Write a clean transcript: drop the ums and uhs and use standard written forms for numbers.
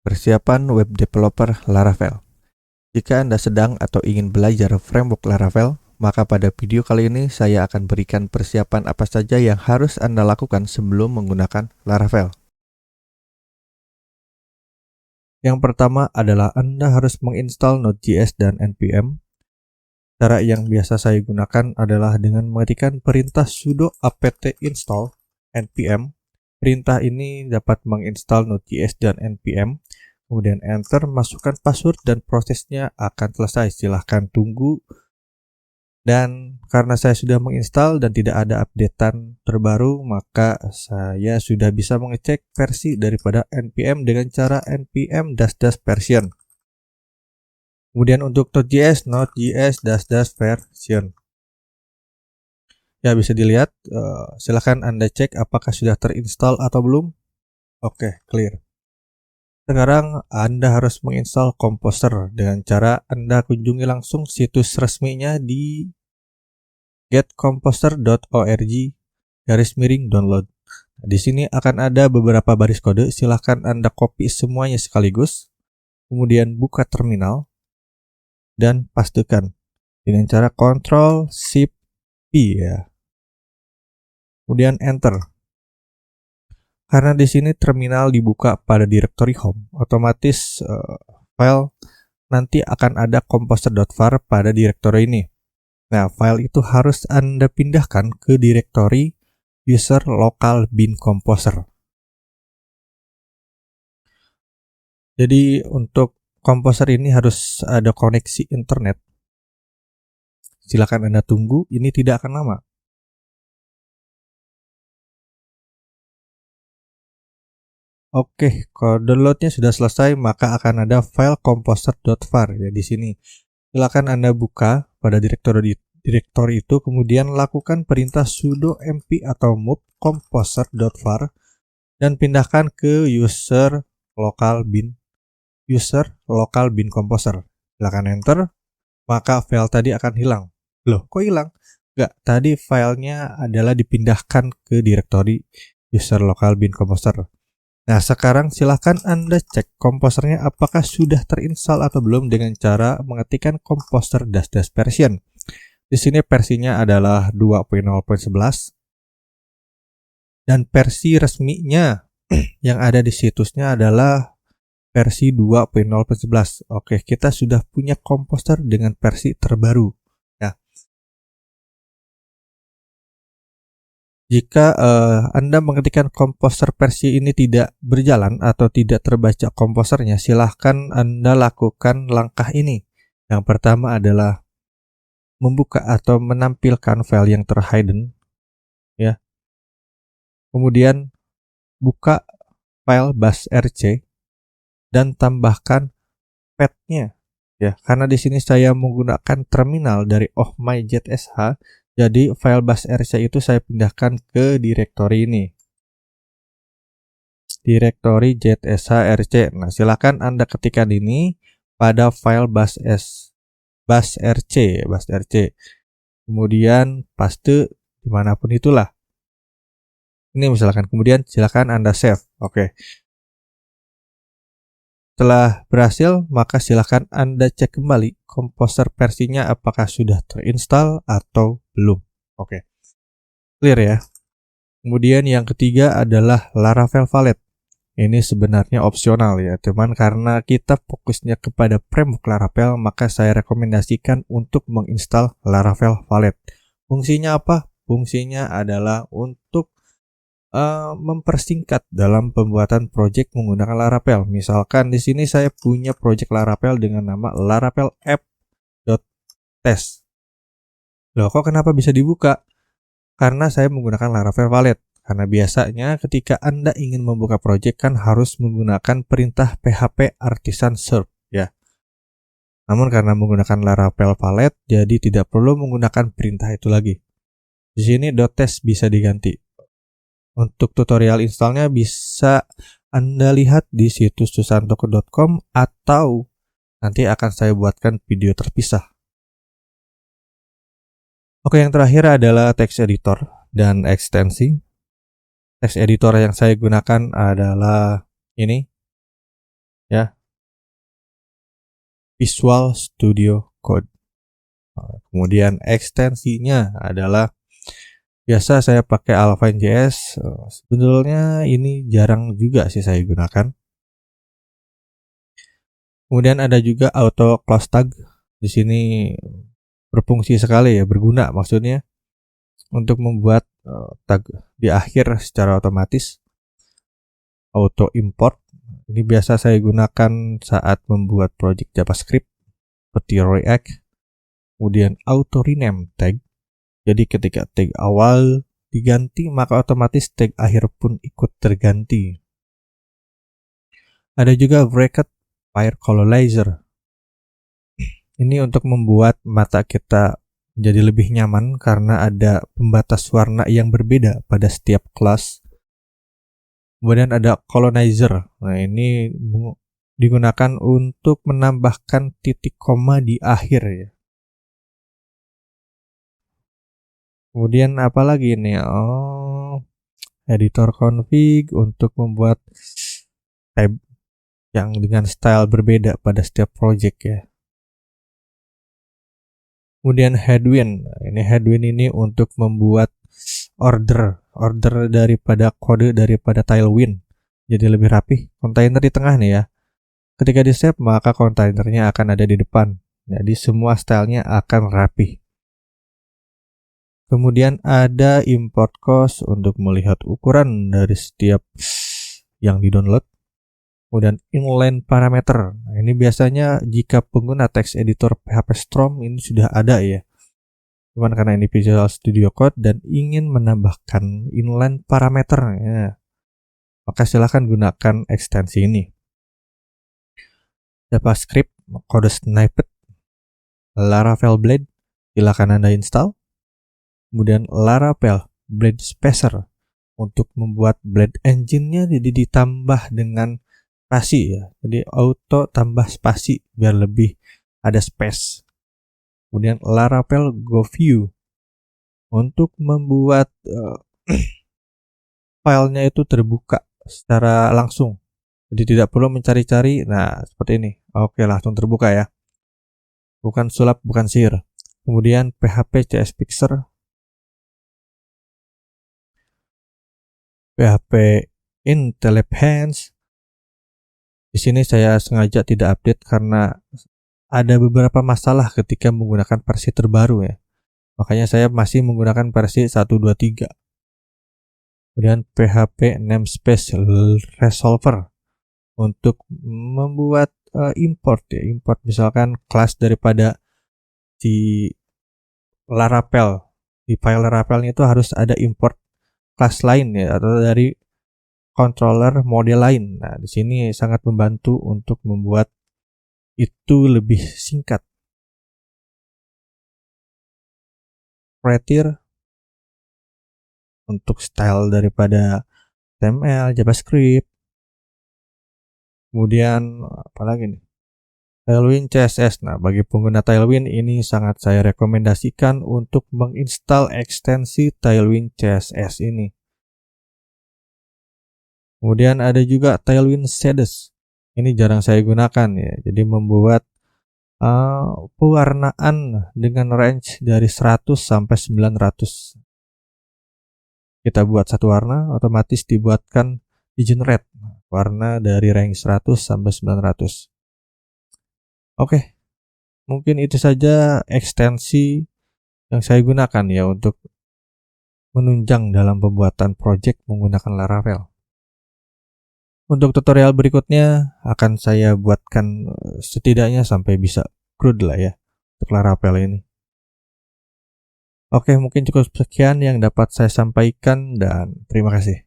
Persiapan web developer Laravel. Jika Anda sedang atau ingin belajar framework Laravel, maka pada video kali ini saya akan berikan persiapan apa saja yang harus Anda lakukan sebelum menggunakan Laravel. Yang pertama adalah Anda harus menginstal Node.js dan npm. Cara yang biasa saya gunakan adalah dengan mengetikkan perintah sudo apt install npm. Perintah ini dapat menginstal Node.js dan npm. Kemudian enter, masukkan password dan prosesnya akan selesai. Silahkan tunggu. Dan karena saya sudah menginstal dan tidak ada updatean terbaru, maka saya sudah bisa mengecek versi daripada npm dengan cara npm --version. Kemudian untuk Node.js --version. Ya, bisa dilihat. Silahkan Anda cek apakah sudah terinstall atau belum. Oke, clear. Sekarang Anda harus menginstal Composer dengan cara Anda kunjungi langsung situs resminya di getcomposer.org/download. Di sini akan ada beberapa baris kode, silahkan Anda copy semuanya sekaligus, kemudian buka terminal dan pastekan dengan cara Ctrl+Shift+P ya. Kemudian enter. Karena di sini terminal dibuka pada directory home, otomatis file nanti akan ada composer.var pada directory ini. Nah, file itu harus Anda pindahkan ke directory user local bin composer. Jadi untuk composer ini harus ada koneksi internet. Silakan Anda tunggu, ini tidak akan lama. Oke, kalau downloadnya sudah selesai, maka akan ada file composer.var ya di sini. Silakan Anda buka pada directory itu, kemudian lakukan perintah sudo mp atau move composer.var dan pindahkan ke user local bin composer. Silakan enter, maka file tadi akan hilang. Loh, kok hilang? Enggak, tadi filenya adalah dipindahkan ke directory user local bin composer. Nah, sekarang silahkan Anda cek komposernya apakah sudah terinstall atau belum dengan cara mengetikkan composer --version. Di sini versinya adalah 2.0.11 dan versi resminya yang ada di situsnya adalah versi 2.0.11. Oke, kita sudah punya komposer dengan versi terbaru. Nah, jika Anda mengetikkan komposer versi ini tidak berjalan atau tidak terbaca komposernya, silahkan Anda lakukan langkah ini. Yang pertama adalah membuka atau menampilkan file yang terhidden, ya. Kemudian buka file basrc dan tambahkan path-nya, ya. Karena di sini saya menggunakan terminal dari ohmyzsh. Jadi file basrc itu saya pindahkan ke directory ini. Directory zshrc. Nah, silakan Anda ketikkan ini pada file basrc. Kemudian paste dimanapun itulah. Ini misalkan, kemudian silakan Anda save. Oke. Setelah berhasil, maka silakan Anda cek kembali komposer versinya apakah sudah terinstall atau belum. Oke. Clear ya. Kemudian yang ketiga adalah Laravel Valet. Ini sebenarnya opsional ya, teman, karena kita fokusnya kepada framework Laravel, maka saya rekomendasikan untuk menginstal Laravel Valet. Fungsinya apa? Fungsinya adalah untuk mempersingkat dalam pembuatan project menggunakan Laravel. Misalkan di sini saya punya project Laravel dengan nama Laravel app.test. Loh, kok kenapa bisa dibuka? Karena saya menggunakan Laravel Valet. Karena biasanya ketika Anda ingin membuka project kan harus menggunakan perintah php artisan serve ya. Namun karena menggunakan Laravel Valet, jadi tidak perlu menggunakan perintah itu lagi. Di sini .test bisa diganti. Untuk tutorial installnya bisa Anda lihat di situs susanto.com atau nanti akan saya buatkan video terpisah. Oke, yang terakhir adalah text editor dan ekstensi. Text editor yang saya gunakan adalah ini, ya, Visual Studio Code. Kemudian ekstensinya adalah biasa saya pakai Alpine.js. Sebetulnya ini jarang juga sih saya gunakan. Kemudian ada juga auto close tag. Di sini berfungsi sekali ya, berguna maksudnya untuk membuat tag di akhir secara otomatis. Auto import ini biasa saya gunakan saat membuat project JavaScript seperti React. Kemudian auto rename tag. Jadi ketika tag awal diganti, maka otomatis tag akhir pun ikut terganti. Ada juga bracket pair colorizer. Ini untuk membuat mata kita menjadi lebih nyaman karena ada pembatas warna yang berbeda pada setiap kelas. Kemudian ada colonizer. Nah, ini digunakan untuk menambahkan titik koma di akhir ya. Kemudian apa lagi nih? Editor config untuk membuat tab yang dengan style berbeda pada setiap project ya. Kemudian headwind. Ini headwind ini untuk membuat order daripada kode daripada tailwind jadi lebih rapih. Kontainer di tengah nih ya. Ketika di save maka kontainernya akan ada di depan. Jadi semua stylenya akan rapih. Kemudian ada import cost untuk melihat ukuran dari setiap yang di-download. Kemudian inline parameter. Nah, ini biasanya jika pengguna text editor PHP Storm ini sudah ada ya. Cuman karena ini Visual Studio Code dan ingin menambahkan inline parameter ya, maka silahkan gunakan ekstensi ini. JavaScript, kode snippet, Laravel Blade, silahkan Anda install. Kemudian Laravel Blade Spacer untuk membuat Blade engine-nya jadi ditambah dengan spasi ya. Jadi auto tambah spasi biar lebih ada space. Kemudian Laravel GoView untuk membuat filenya itu terbuka secara langsung. Jadi tidak perlu mencari-cari. Nah, seperti ini. Oke, langsung terbuka ya. Bukan sulap, bukan sihir. Kemudian PHP CS Fixer, PHP IntelliPants. Di sini saya sengaja tidak update karena ada beberapa masalah ketika menggunakan versi terbaru ya. Makanya saya masih menggunakan versi 1.2.3. Kemudian PHP Namespace Resolver untuk membuat import ya. Import misalkan kelas daripada di Laravel. Di file Laravelnya itu harus ada import kelas lain ya, atau dari controller model lain. Nah, di sini sangat membantu untuk membuat itu lebih singkat. Prettier untuk style daripada HTML, JavaScript. Kemudian apalagi nih? Tailwind CSS. Nah, bagi pengguna Tailwind ini sangat saya rekomendasikan untuk menginstal ekstensi Tailwind CSS ini. Kemudian ada juga Tailwind Shades. Ini jarang saya gunakan ya. Jadi membuat pewarnaan dengan range dari 100 sampai 900. Kita buat satu warna, otomatis dibuatkan di generate warna dari range 100 sampai 900. Oke, mungkin itu saja ekstensi yang saya gunakan ya untuk menunjang dalam pembuatan project menggunakan Laravel. Untuk tutorial berikutnya akan saya buatkan setidaknya sampai bisa CRUD lah ya untuk Laravel ini. Oke, mungkin cukup sekian yang dapat saya sampaikan dan terima kasih.